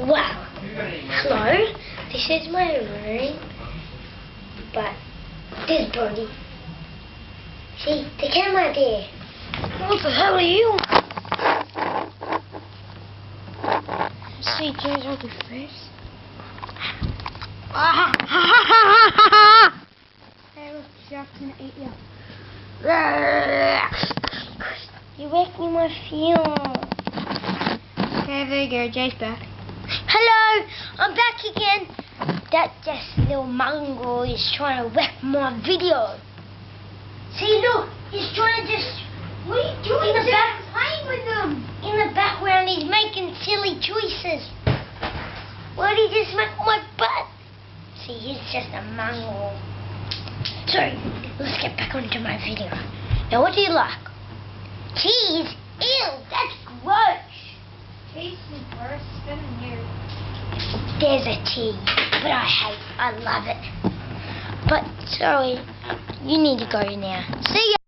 Wow. Hello. This is my room. But there's Brody. See, the camera there. What the hell are you? See, James, I'll do first. Hey, look, the shark's gonna eat you. You're wrecking my film. Okay, there you go, Jay's back. Hello, I'm back again. That just little mongrel is trying to wreck my video. See, look, he's trying to just... What are you doing? In the back, playing with them. In the background, he's making silly choices. Why did he just make my butt? See, he's just a mongrel. Sorry, let's get back onto my video. Now, what do you like? Cheese? Ew, that's gross. Cheese is worse than you. There's a tea, but I love it. But sorry, you need to go now. See ya.